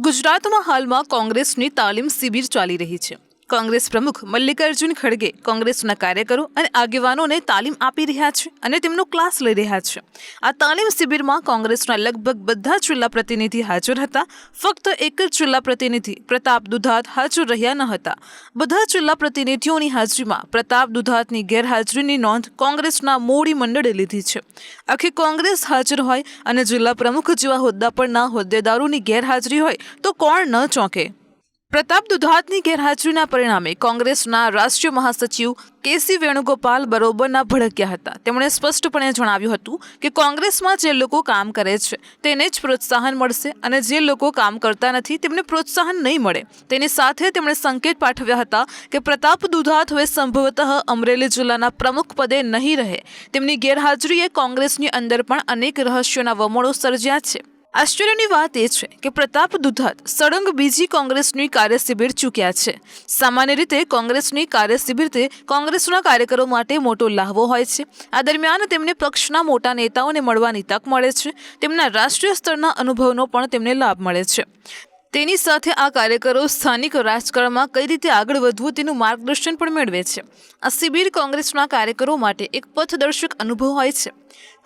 ગુજરાતમાં હાલમાં કોંગ્રેસની તાલીમ શિબિર ચાલી રહી છે। કોંગ્રેસ પ્રમુખ મલ્લિકાર્જુન ખડગે કોંગ્રેસના કાર્યકરો અને આગેવાનોને તાલીમ આપી રહ્યા છે અને તેમનો ક્લાસ લઈ રહ્યા છે। આ તાલીમ શિબિરમાં કોંગ્રેસના લગભગ બધા જિલ્લા પ્રતિનિધિ હાજર હતા। ફક્ત એક જ જિલ્લા પ્રતિનિધિ પ્રતાપ દુધાત હાજર રહ્યા ન હતા। બધા જિલ્લા પ્રતિનિધિઓની હાજરીમાં પ્રતાપ દુધાતની ગેરહાજરીની નોંધ કોંગ્રેસના મોવડી મંડળે લીધી છે। આખી કોંગ્રેસ હાજર હોય અને જિલ્લા પ્રમુખ જેવા હોદ્દા પરના હોદ્દેદારોની ગેરહાજરી હોય તો કોણ ન ચોંકે। પ્રતાપ દુધાતની ગેરહાજરીના પરિણામે કોંગ્રેસના રાષ્ટ્રીય મહાસચિવ કેસી વેણુગોપાલ બરોબરના ભડક્યા હતા। તેમણે સ્પષ્ટપણે જણાવ્યું હતું કે કોંગ્રેસમાં જે લોકો કામ કરે છે તેને જ પ્રોત્સાહન મળશે અને જે લોકો કામ કરતા નથી તેમને પ્રોત્સાહન નહીં મળે। તેની સાથે તેમણે સંકેત પાઠવ્યા હતા કે પ્રતાપ દુધાત હવે સંભવતઃ અમરેલી જિલ્લાના પ્રમુખ પદે નહીં રહે। તેમની ગેરહાજરીએ કોંગ્રેસની અંદર પણ અનેક રહસ્યોના વમળો સર્જ્યા છે। આશ્ચર્યની વાત એ છે કે પ્રતાપ દુધાત સળંગ બીજી કોંગ્રેસની કાર્યશિબિર ચૂક્યા છે। સામાન્ય રીતે કોંગ્રેસની કાર્યશિબિરથી કોંગ્રેસના કાર્યકરો માટે મોટો લાહવો હોય છે। આ દરમિયાન તેમને પક્ષના મોટા નેતાઓને મળવાની તક મળે છે। તેમના રાષ્ટ્રીય સ્તરના અનુભવનો પણ તેમને લાભ મળે છે। તેની સાથે આ કાર્યકરો સ્થાનિક રાજકારણમાં કઈ રીતે આગળ વધવું તેનું માર્ગદર્શન પણ મેળવે છે। આ શિબિર કોંગ્રેસના કાર્યકરો માટે એક પથદર્શક અનુભવ હોય છે।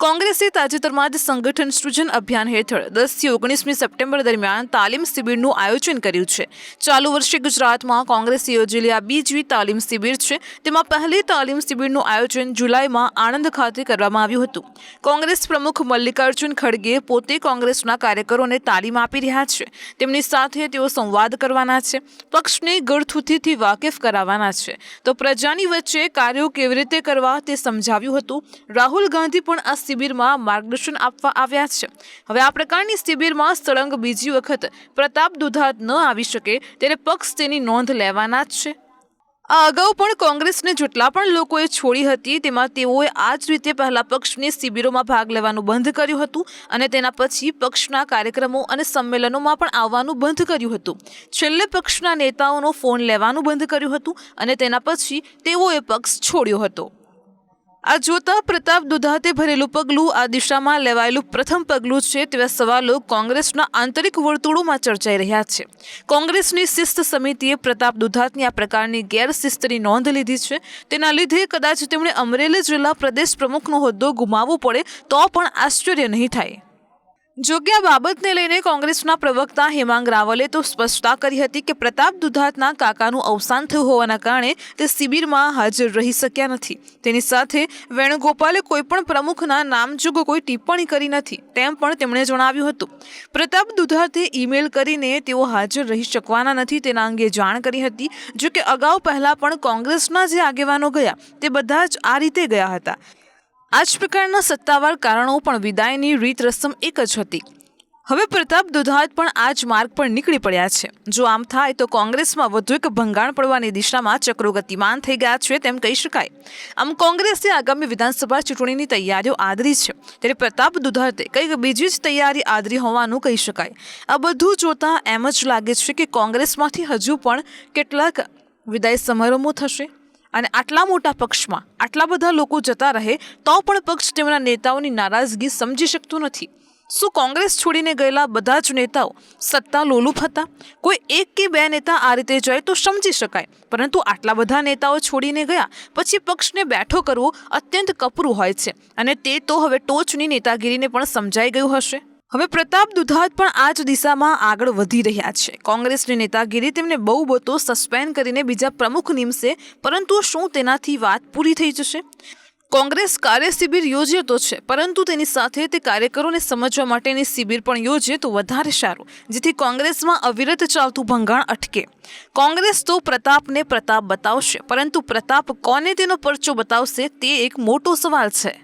કોંગ્રેસે તાજેતરમાં જ સંગઠન સૃજન અભિયાન હેઠળ 10 થી 19મી સપ્ટેમ્બર દરમિયાન તાલીમ શિબિરનું આયોજન કર્યું છે। ચાલુ વર્ષે ગુજરાતમાં કોંગ્રેસે યોજેલી આ બીજી તાલીમ શિબિર છે। તેમાં પહેલી તાલીમ શિબિરનું આયોજન જુલાઈમાં આણંદ ખાતે કરવામાં આવ્યું હતું। કોંગ્રેસ પ્રમુખ મલ્લિકાર્જુન ખડગે પોતે કોંગ્રેસના કાર્યકરોને તાલીમ આપી રહ્યા છે। તેમની સાથે તેઓ સંવાદ કરવાના છે, પક્ષને ગળથૂથીથી વાકેફ કરાવવાના છે, તો પ્રજાની વચ્ચે કાર્યો કેવી રીતે કરવા તે સમજાવ્યું હતું। રાહુલ ગાંધી પણ આ શિબિરમાં માર્ગદર્શન આપવા આવ્યા છે। હવે આ પ્રકારની શિબિરમાં સળંગ બીજી વખત પ્રતાપ દુધાત ન આવી શકે ત્યારે પક્ષ તેની નોંધ લેવાના જ છે। આ અગાઉ પણ કોંગ્રેસને જેટલા પણ લોકોએ છોડી હતી તેમાં તેઓએ આ જ રીતે પહેલા પક્ષની શિબિરોમાં ભાગ લેવાનું બંધ કર્યું હતું અને તેના પછી પક્ષના કાર્યક્રમો અને સંમેલનોમાં પણ આવવાનું બંધ કર્યું હતું। છેલ્લે પક્ષના નેતાઓનો ફોન લેવાનું બંધ કર્યું હતું અને તેના પછી તેઓએ પક્ષ છોડ્યો હતો। આ જોતા પ્રતાપ દુધાતે ભરેલું પગલું આ દિશામાં લેવાયેલું પ્રથમ પગલું છે તેવા સવાલો કોંગ્રેસના આંતરિક વર્તુળોમાં ચર્ચાઈ રહ્યા છે। કોંગ્રેસની શિસ્ત સમિતિએ પ્રતાપ દુધાતની આ પ્રકારની ગેરશિસ્તની નોંધ લીધી છે। તેના લીધે કદાચ તેમણે અમરેલી જિલ્લા પ્રદેશ પ્રમુખનો હોદ્દો ગુમાવવો પડે તો પણ આશ્ચર્ય નહીં થાય। જોકે આ બાબતને લઈને કોંગ્રેસના પ્રવક્તા હેમાંગ રાવલે તો સ્પષ્ટતા કરી હતી કે પ્રતાપ દુધાતના કાકાનું અવસાન થયું હોવાના કારણે તે શિબિરમાં હાજર રહી શક્યા નથી। તેની સાથે વેણુગોપાલે કોઈ પણ પ્રમુખના નામજોગ કોઈ ટિપ્પણી કરી નથી તેમ પણ તેમણે જણાવ્યું હતું। પ્રતાપ દુધાતે ઈમેલ કરીને તેઓ હાજર રહી શકવાના નથી તેના અંગે જાણ કરી હતી। જોકે અગાઉ પહેલા પણ કોંગ્રેસના જે આગેવાનો ગયા તે બધા જ આ રીતે ગયા હતા। આ જ પ્રકારના સત્તાવાર કારણો પણ વિદાયની રીત રસમ એક જ હતી। હવે પ્રતાપ દુધાત પણ આ જ માર્ગ પર નીકળી પડ્યા છે। જો આમ થાય તો કોંગ્રેસમાં વધુ એક ભંગાણ પડવાની દિશામાં ચક્રો ગતિમાન થઈ ગયા છે તેમ કહી શકાય। આમ કોંગ્રેસે આગામી વિધાનસભા ચૂંટણીની તૈયારીઓ આદરી છે ત્યારે પ્રતાપ દુધાતે કંઈક બીજી જ તૈયારી આદરી હોવાનું કહી શકાય। આ બધું જોતા એમ જ લાગે છે કે કોંગ્રેસમાંથી હજુ પણ કેટલાક વિદાય સમારોહો થશે અને આટલા મોટા પક્ષમાં આટલા બધા લોકો જતા રહે તો પણ પક્ષ તેમના નેતાઓની નારાજગી સમજી શકતું નથી। શું કોંગ્રેસ છોડીને ગયેલા બધા જ નેતાઓ સત્તા લોલુપ હતા? કોઈ એક કે બે નેતા આ રીતે જાય તો સમજી શકાય, પરંતુ આટલા બધા નેતાઓ છોડીને ગયા પછી પક્ષને બેઠો કરવો અત્યંત કપરું હોય છે અને તે તો હવે ટોચની નેતાગીરીને પણ સમજાઈ ગયું હશે। હવે પ્રતાપ દુધાત પણ આ જ દિશામાં આગળ વધી રહ્યા છે। કોંગ્રેસની નેતાગીરી તેમને બહુ બતો સસ્પેન્ડ કરીને બીજા પ્રમુખ નીમશે, પરંતુ શું તેનાથી વાત પૂરી થઈ જશે? કોંગ્રેસ કાર્યશિબિર યોજે તો છે, પરંતુ તેની સાથે તે કાર્યકરોને સમજવા માટેની શિબિર પણ યોજે તો વધારે સારું, જેથી કોંગ્રેસમાં અવિરત ચાલતું ભંગાણ અટકે। કોંગ્રેસ તો પ્રતાપને પ્રતાપ બતાવશે, પરંતુ પ્રતાપ કોને તેનો પરચો બતાવશે તે એક મોટો સવાલ છે।